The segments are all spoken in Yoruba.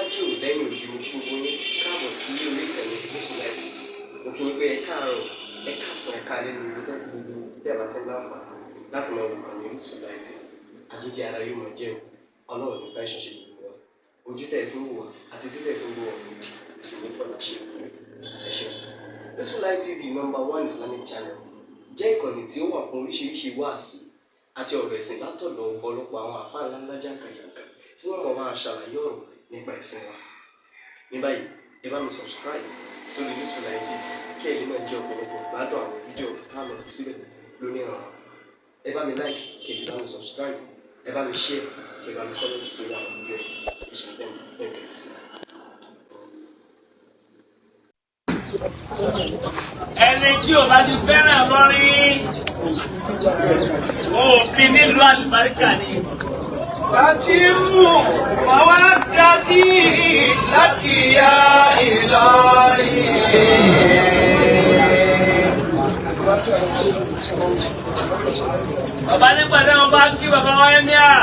níwájú lẹ́yìn òdì mo kí gbogbo yín káàbọ̀ sí orí ìkànnì Orísun TV. Mo kí yín pé ẹ káàárọ̀, ẹ káàsán, ẹ káalẹ́ ní gbogbo tẹ́ bá tẹ́ láǹfààní láti máa wo ìkànnì Orísun TV. Àjíjẹ ara yóò máa jẹun, Ọlọ́run ní fẹ́ ṣọṣẹ́ gbogbo wa. Ojú tẹ̀ fún wò wá àti títẹ̀ fún gbogbo ọ̀hún kò sì ní fọ́nà ṣe ẹ ṣeun. Orísun TV #1 Islamic channel jẹ́ ìkànnì tí ó wà fún oríṣiríṣi wáàsí àti ọ̀rọ̀ ẹ̀sìn látọ̀dọ̀ ọ̀pọ̀lọpọ̀ àwọn àfáà ńláńlá jàǹkàjàǹkà tí wọ́n mọ̀ máa ṣàlàyé ọ̀rọ̀ nípa ẹ̀sìn wa. Ní báyìí, ẹ bá mi subscribe sórí Orísun TV kí ẹ̀yin náà jẹ́ ọ̀pọ̀lọpọ̀ gbádùn àwọn fídíò táwọn fi síbẹ̀ lónìí ọ̀rọ̀. Ẹ bá mi like kí ẹ sì bá mi subscribe, ẹ bá mi share kí ẹ bá mi comment sórí àwọn fídíò ìṣẹ̀lẹ̀ ẹ̀kẹ́ ti sí. Ẹni tí ò bá ti fẹ́ràn lọ́rin òbí nílùú àlùbáríkà ni. Láti mú àwa dátì láti ya Ìlọrin. Bàbá nígbàdá wọn bá kí bàbá wọn ẹ̀mí à.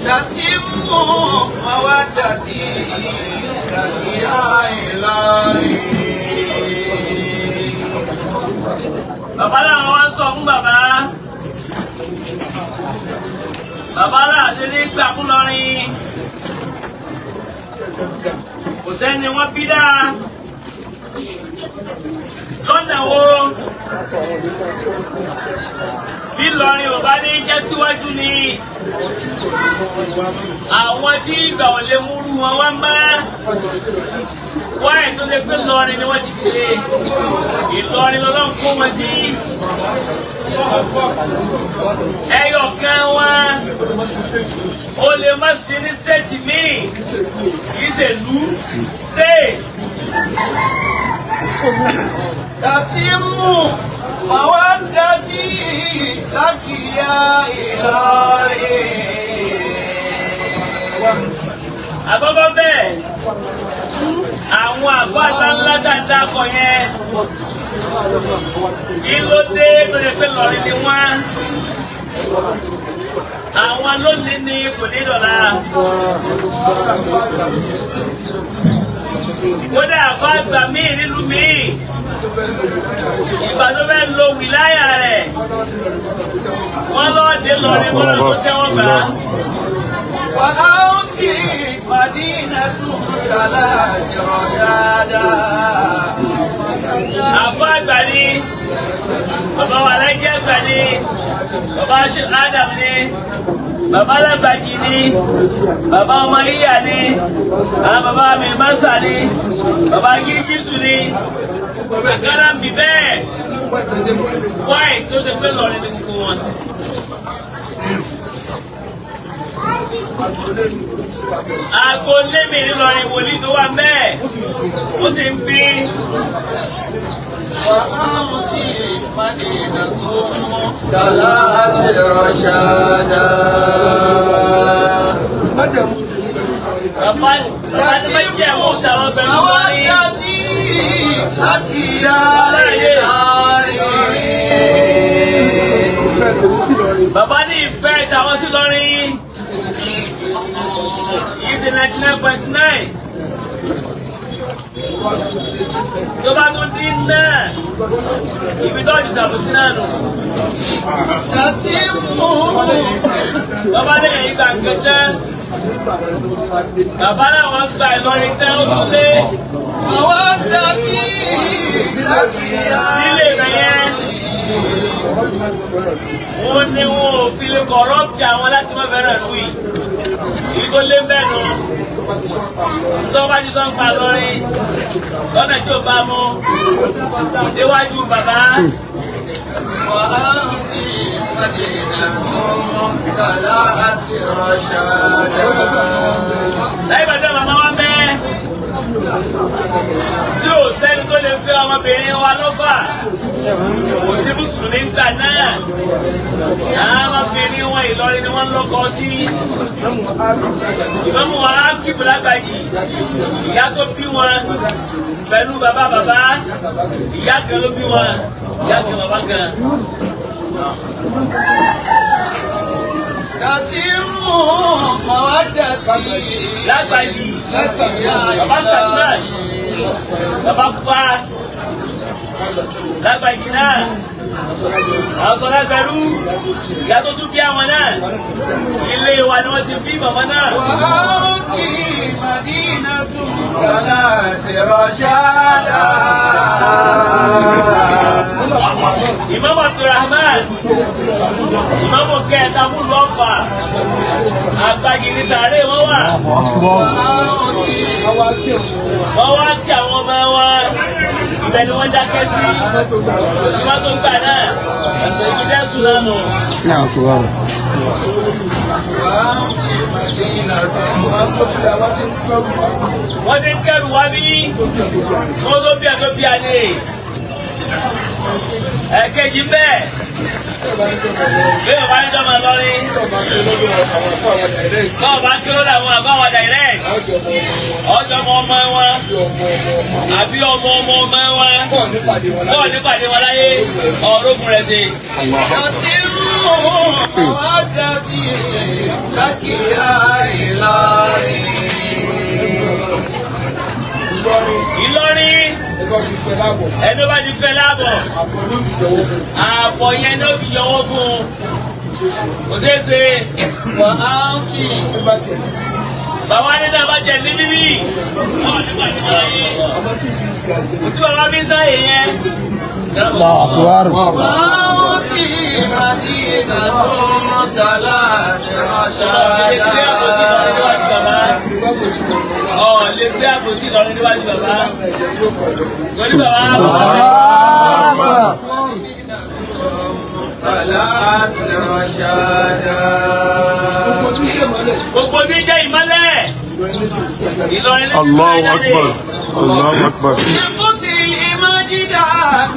Láti mú àwa dátì láti ya Ìlọrin. Bàbá làwọn wá sọ fún bàbá. Bàbá làṣẹ ní gbà fún lọ́rin. Kò sẹ́ni wọ́n bí dáa. Lọ́nà wo bí lọ́rin ò bá ní jẹ́ síwájú ni àwọn tí ìgbà ò lè múrú wọn wá mọ́ wáyé tó lè pé lọ́rin ni wọ́n ti gbé Ìlọrin lọ́lọ́run kó wọn sí ẹyọ kan wọn ó lè má sí ní stéètì míì kì í ṣe ìlú stéètì. Láti mú àwa dátì láti ya Ìlọrin. Àkọ́kọ́ bẹ́ẹ̀ àwọn àgbàlá ńlá dáadáa kọ yẹn kí ló dé tó lè pé lọ́rin ni wọ́n àwọn lónìí ni kò ní dọ̀la kódà àfa àgbà míì nílùú míì ìgbà tó fẹ́ lo wìláyà rẹ̀ wọ́n lọ́ọ́ dé lọ́rin kọ́nà tó tẹ́wọ́n gbà á. وأوتي مدينة ثلاث رشادا. Àbá àgbà ni, bàbá wa lẹ́jẹ́ àgbà ni, bàbá ṣe Adam ni, bàbá Lágbàjì ni, bàbá ọmọ Iyà ni, àwọn bàbá mi Másà ni, bàbá Gírígísù ni, àkàrà ń bì bẹ́ẹ̀. Wáì tó ṣe pé lọ́rin ní gbogbo wọn. Agolé mi ńlọrin wòlíì tó wà bẹ́ẹ̀ ó sì ń fi. وأوتي مدينة ثلاث رشادا. Bàbá ti máa ń jẹ́ àwọn òtà àwọn ọgbẹ́ lọ́wọ́ ní. àwa dátì láti ya Ìlọrin. Bàbá ní ìfẹ́ ìtàwọn sí lọ́rin. Yìí ṣe 99.9. Tó bá tún dín náà, ibi tó di sàbòsí náà nù. Láti mú Bàbá lè yí gbà kẹtẹ́. Bàbá náà wọ́n gba Ìlọrin tẹ́ ó tún lé. àwa dátì láti ya Nílé rẹ̀ yẹn. Wọ́n ní wọn ò fi lè kọ̀rọ́pì àwọn láti má fẹ́ràn lù yìí. Èyí tó lé bẹ́ẹ̀ nù. Tó bá ti sọ ń pa lọ́rin lọ́nà tí ó bá mú déwájú bàbá. وأوتي مدينة ثلاث رشادا. Lẹ́yìn bàtà màmá wa bẹ́ẹ̀ tí ò sẹ́ni tó lè fẹ́ ọmọbìnrin wa lọ́fà kò sí mùsùlùmí gbà náà ọmọbìnrin wọn Ìlọrin ni wọ́n lọ́kọ sí Ìmámù wa Ákíbù Lágbàjì ìyá tó bí wọn pẹ̀lú bàbá ìyá kan ló bí wọn ìyá kan bàbá kan. Dàtí mú mawaddati Lágbàjì lẹ́sìnyá bàbá sàgbà bàbá pupa Lágbàjì náà àwọn sọ̀rọ̀ pẹ̀lú ìyá tó tún bí àwọn náà ilé wa ni wọ́n ti bí bàbá náà. wàhálà tí Madina tún kàlá tẹ̀rọ ṣáàdá. Ìmámù Abdulrahman ìmámù kẹta múlù Ọ̀fà Àgbàjì ní sàárè wọ́n wà. Wọ́n wá kí àwọn ọmọ wọn ibẹ̀ ni wọ́n dákẹ́ sí òṣùwà tó gbà náà ẹ̀gbẹ́ ìgbẹ́ sùn náà nù. Wọ́n ti ń kẹ́rù wá bí wọ́n tó bí adé. Ẹ̀kejì bẹ́ẹ̀ bí o bá ní jọmọ lọrin bọ́ọ̀ bá kí ló dàwọn àbáwọn direct ọjọ́ ọmọ wọn àbí ọmọ wọn bọ́ọ̀ nípàdé wọn láyé ọ̀rọ̀gùn rẹ̀ sí. Dàtí mú mawaddati lákìá Ìlọrin ẹni bá ti fẹ́ láàbọ̀ àbọ̀ yẹn ló fi yọwọ́ fún un kò ṣeé ṣe. Bàbá ní sábà jẹ ní bíbí tí bàbá bí ń sáyé yẹn. Wàhálà Madina tún kàlá tẹ̀rọ ṣáàdá. Lè gbé àpòsí Ìlọrin níwájú bàbá. Lórí bàbá. Gbogbo ní jẹ́ ìmọ́lẹ̀. Ìlọrin ní Allahu Akbar. Allahu Akbar. Ìfúti ìmájídà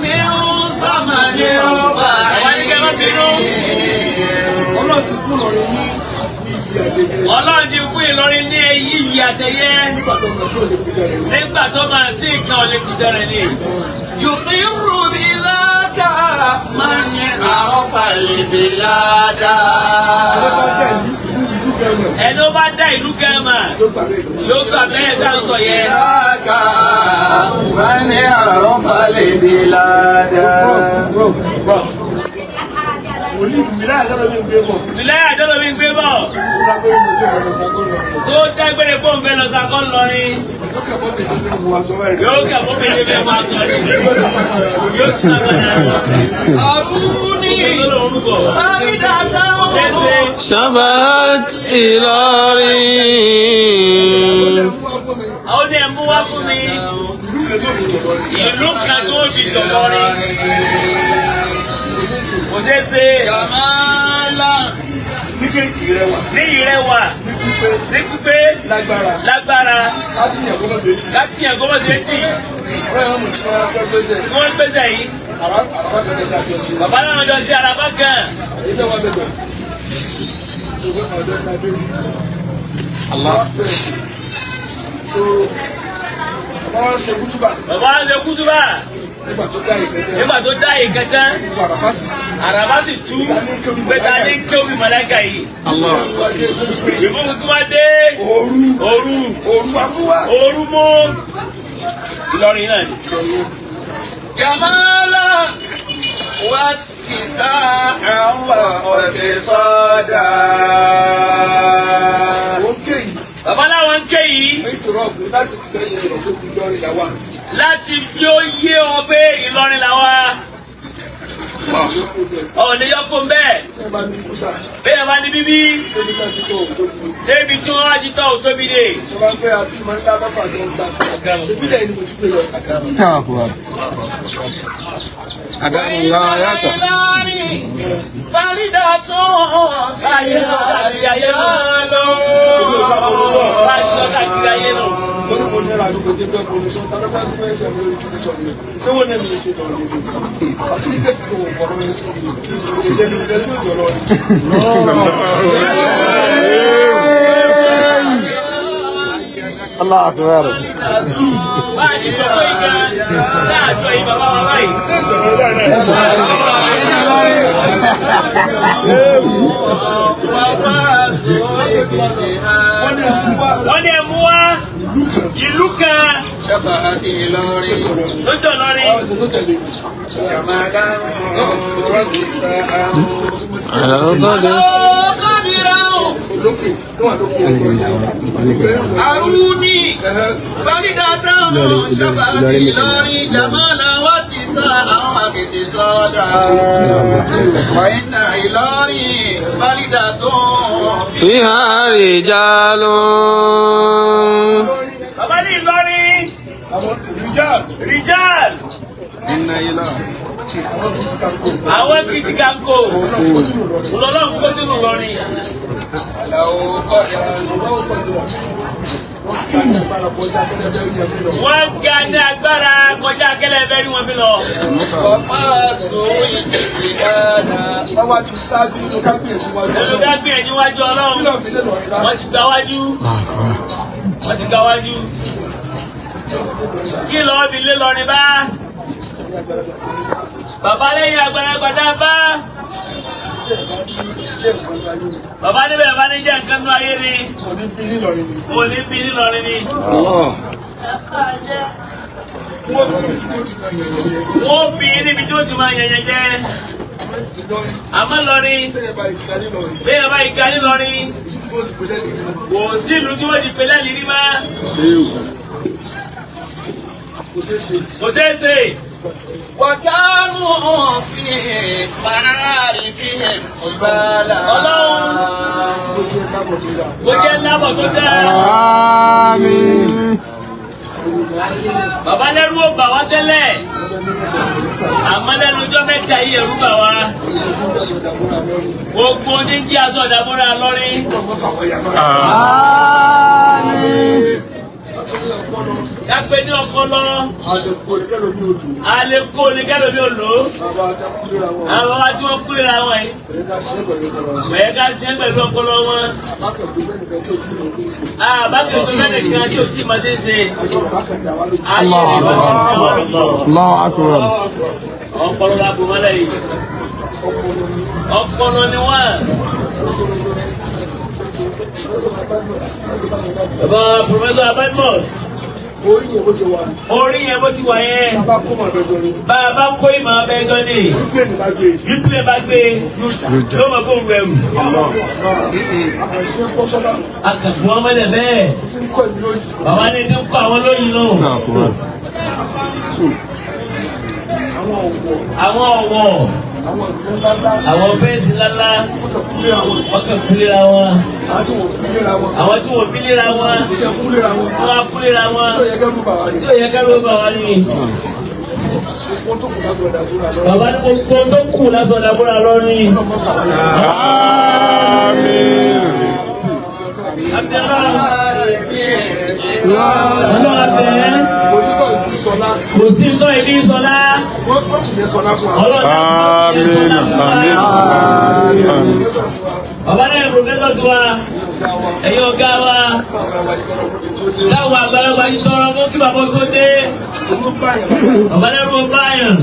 mi ń sàmàlé ọba. Àwọn ẹni kẹ́ máa bínú. Ọlọ́run ti fún ọ̀rọ̀ ní Ọlọ́run ti fún Ìlọrin ní èyí yìí àtẹ̀yẹ. Nígbà tó máa sí ìkan ọ̀lẹ́kùtẹ̀ rẹ̀ ni. Yuqiru bidhaka man arafa al-bilada. Ẹni ó bá dá ìlú gẹ́mà yóò gbà bẹ́ẹ̀ tá à ń sọ yẹn. Bidhaka man arafa al-bilada. Ìlẹ́yà àjọ́lọ́ mi ń gbé bọ̀. Tó dágbére bó ń fẹ́ lọ sakọ́ lọrin. Yóò kẹ́ bó bèjì fẹ́ máa sọ ni. Yóò ti sàkọ́nà. Arúni Àrídàtà Shabat Ìlọrin. Àwọn ní ẹ̀mú wá fún mi. Ìlú kan tó fi dọ̀lọ́rin. Kò ṣeé ṣe. Kàmáàlà ní ìrẹwà. Ní ìrẹwà. Ní pípé. Lágbára. Láti yàn gómọ̀ sí etí. Ọ̀rẹ́ wọn mú tí wọ́n gbéṣẹ́ yìí. Bàbá náà jọ sí àràbá kan. Allah. So, bàbá wọn ṣe kútúbà. Nígbà tó dá ìkẹtẹ́. Àràbá sì tú. Gbẹ̀ta ní kéwì màláíkà yìí. Ìmúkú tó wá dé. Òru mú. Ìlọrin náà ni. Kàmáàlà wà ti sá àwọn ọ̀tẹ̀ sọ́dà. Bàbá láwọn ń ké yìí. Láti bí ó yé ọ pé Ìlọrin làwa. Ọ̀lẹ́ yọkó ń bẹ́ẹ̀. Bẹ́ẹ̀ bá ní bíbí. Ṣé ibi tí wọ́n wá ti tọ́ ò tóbi dé? Fàrídà tó fàyà yà lọ. Báyìí sọ́kà kiri ayé náà. náírà ló kọjá bẹ́ẹ̀ kó ní sọ tàbí bá fún ẹsẹ̀ mi lórí tìbí sọ yẹn ṣé wọ́n náà ní í ṣe lọ́ọ́ nílé sàtífíkẹ́tì tí wọ́n kọ́ lọ́wọ́ ẹsẹ̀ mi èdè ní ilẹ̀ tí ó jọ lọ́ọ́ Allah akbar. Báyìí gbogbo ìgbà sáàjọ yìí bàbá wa báyìí. Wọ́n ní ẹ̀mú wá ìlú kan lójó lọ́rin. Aruni validata shabati lori jamala watisa akiti soda wa inna ilori validato Fiha rijalun. Bàbá ní Ìlọrin. Rijal. Àwọn kìtì kanko. Ọlọ́run kó sínú Ìlọrin. Wọ́n ga ní agbára kọjá kẹlẹ́bẹ́ ni wọ́n fi lọ. Bàbá ti sáájú nínú kápẹ́ẹ̀tì wájú. Ẹnu kápẹ́ẹ̀tì wájú Ọlọ́run. Wọ́n ti gba wájú. Wọ́n ti gba wájú. Kí lọ́ọ́ fi lé lọ́rin bá? Bàbá lẹ́yìn àgbàlagbà bá. Bàbá níbẹ̀ bàbá ní jẹ́ nǹkan nú ayé ni. Mo ní bí nílọrin ni. Wọ́n bí níbi tí ó ti máa yẹ̀yẹ̀ jẹ́. Àmọ́ lọ́rin. Bẹ́ẹ̀ bá ìka nílọrin. Kò sílùú tí wọ́n ti pè lẹ́lì rí má. Kò ṣeé ṣe. وكانوا فيه معارفهم قبالا Mo jẹ́ lábọ̀ tó dáa. Àmín. Bàbá lẹ́rú ò bà wá tẹ́lẹ̀. Àmọ́ lẹ́nu ọjọ́ mẹ́ta yìí ẹ̀rú bà wá. Gbogbo ní jí aṣọ ìdàmúra lọ́rin. Àmín. Kápẹ́ ní ọpọlọ. Àlékò ní kẹ́lòmí ò lò. Àwọn bàbá tí wọ́n kúrè ra wọn yìí. Bẹ̀rẹ̀ ká sí ẹ́ pẹ̀lú ọpọlọ wọn. Bákan tó mẹ́rin kan tí ò tí ma dé ṣe. Ayé ìwọ́n ti ń tẹ́wọ́ lójú. Allahu akbar. Ọpọlọ la bò mọ́lẹ̀ yìí. Ọpọlọ ni wọ́n. Bàbá Professor Abedmus. Orí yẹn bó ti wà. Orí yẹn bó ti wà yẹn. Bàbá kó mọ̀ bẹ́ẹ̀ gan ni. Bàbá kó ìmọ̀ abẹ́ gan ni. Bípléènì bá gbé. Bípléènì bá gbé. Yóò máa bó ń rẹrù. Àkànṣe kọ́ sọ́dá. Akàfù wọn mọ́lẹ̀ bẹ́ẹ̀. Tí ń kọ́ ìlú lóyìn. Bàbá ní ti ń kọ́ àwọn lóyìn náà. Àwọn ọ̀wọ̀. Àwọn fẹ́ǹsì ńláńlá. Wọ́n kàn kúlera wọn. Àwọn tí wọ́n bílera wọn. Tí wọ́n á kúlera wọn. Tí ò yẹ kẹ́rù bà wá ní. Bàbá ní gbogbo tó kù lásán ìdàbúrà lọ́rin. Àmín. Ọlọ́run abẹ́rẹ́. Kò sí tọ́ ìdí sọlá. Ọlọ́run Àmín. Àmín. Bàbá náà pòfẹ́sọ̀ sí wa. Ẹ̀yin ọ̀gá wa. Táwọn àgbàlagbà yìí tọrọ fún kí bàbá tó dé. Bàbá náà ló báyàn.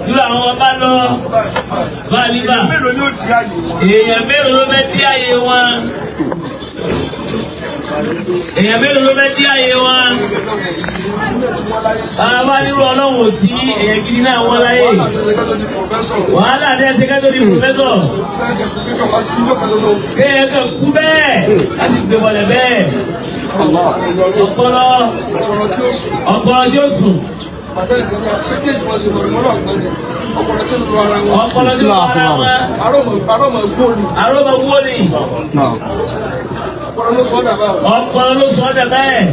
Tí àwọn bá lọ. Bá a níbà. Èèyàn mélòó ló fẹ́ dí àyè wọn? Èèyàn mélòó ló fẹ́ dí àyè wọn? Bàbá nírú Ọlọ́run ò sí èèyàn gidi náà wọ́n láyé. Wàhálà ní ẹsẹ̀ kẹ́tọ́ di pòfẹ́sọ̀. Kéèyàn kan kú bẹ́ẹ̀ láti gbé wọlé bẹ́ẹ̀. Ọpọlọ tí ó sùn. Ọpọlọ tí ó lọ ara wọn. Arọ́mọ gbó ni. Ọpọlọ ló sọ ọ́ dà bẹ́ẹ̀.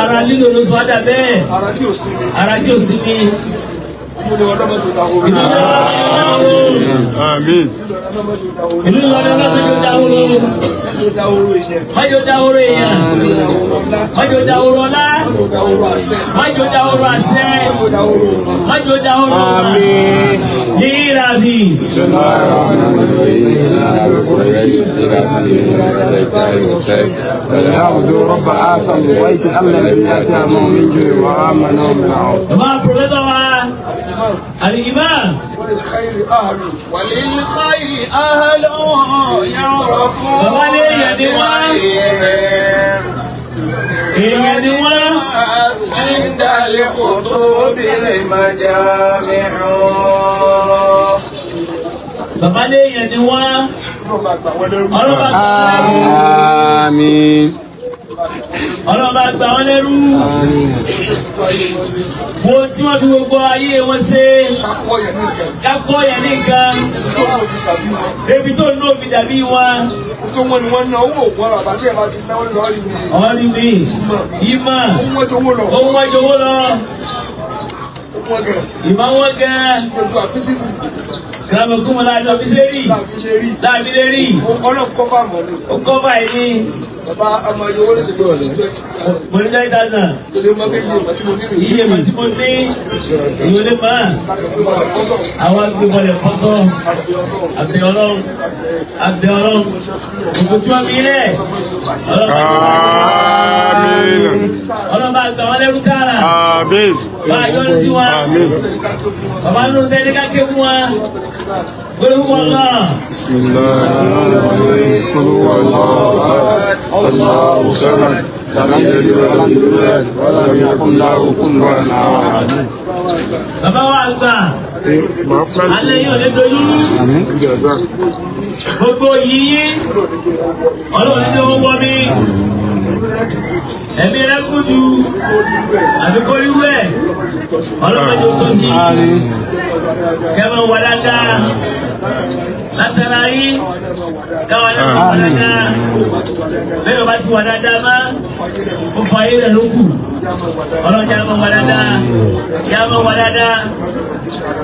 Ara lílo ló sọ ọ́ dà bẹ́ẹ̀. Ara tí ò sí mi. mo ní ọlọ́mọ tó ta owó. Àmín. ìlú Ìlọrin ọlọ́mọdé dáhóró. májò dáhóró èèyàn. májò dáhóró ọlá. májò dáhóró àṣẹ. májò dáhóró ọmọ. Hírabi. العبد رب آسم البيت الذي أتاهم من جوع وآمنهم من عوف. bàbá pòfẹ́sọ̀ wa al-Imam. وللخير أهل يعرفون. bàbá ní èèyàn ni wọ́n. èèyàn ni wọ́n. عند الخطوب المجامع. bàbá ní èèyàn ni wọ́n. ọlọ́ba آمين. ọlọ́ba gbà wọ́n lẹ́rú. wo tí wọ́n fi gbogbo ayé wọn ṣe. kákọ́ yẹn nìkan. débi tó ní òbí dàbí wọn. tó wọn ni wọn ná owó ògùn ọ̀rọ̀ àbájá ẹ bá ti náwó lọ́ọ̀rì mi. ọ̀rí mi ìmọ̀ owó jowó lọ. ohun ọjọ́wọ́ lọ. wọn gẹ. ìmọ̀ wọn gan. gbogbo àfíìsìtì. ìlànà kúmọ̀ láàjọ fi ṣe rí. láàbí lè rí. ọlọ́run kọ́ bá mọ̀ ni. ó kọ́ báyìí ní. bàbá ọmọ ẹ̀yọ́ wọlé ṣe gbọ́dọ̀ ní 20. mo ní 20,000. torí mọ́ kéjì ìgbà tí mo ní rèé. iye mi tí mo ní ìwọlé máa. àwọn agbébọlẹ̀ kọ́sọ́. àbẹ̀ ọlọ́run. àbẹ̀ ọlọ́run. òkú tí wọ́n fi lẹ̀. آمين. ọlọ́run bá gbà wọ́n lẹ́rú káàrà. آمين. bá a yọ sí wa. آمين. bàbá nínú tẹ́lẹ̀ ká ké fún wa. gbọ́dọ̀ fún wọn náà. بسم الله الرحمن الرحيم قل هو الله أحد الله الصمد لم يلد ولم يولد ولم يكن له كفوا أحد. bàbá wa gbà. alẹ́ yóò lé dojú. gbogbo yìí ọlọ́run ní wọ́n wọ́ mi. ẹ̀mí rẹ̀ kú ju àbí kó rí wẹ̀ ọlọ́run yóò tó sí. kẹ́mọ̀ wà dáadáa látara yín káwọn náà wà dáadáa lẹ́yìn ọba ti wà dáadáa má ó fa ayé rẹ̀ ló kù ọlọ́run yà máa wà dáadáa yà máa wà dáadáa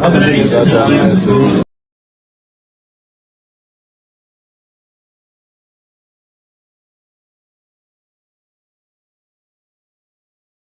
ọ̀gbìn rẹ̀ yìí sì ti wọ́n.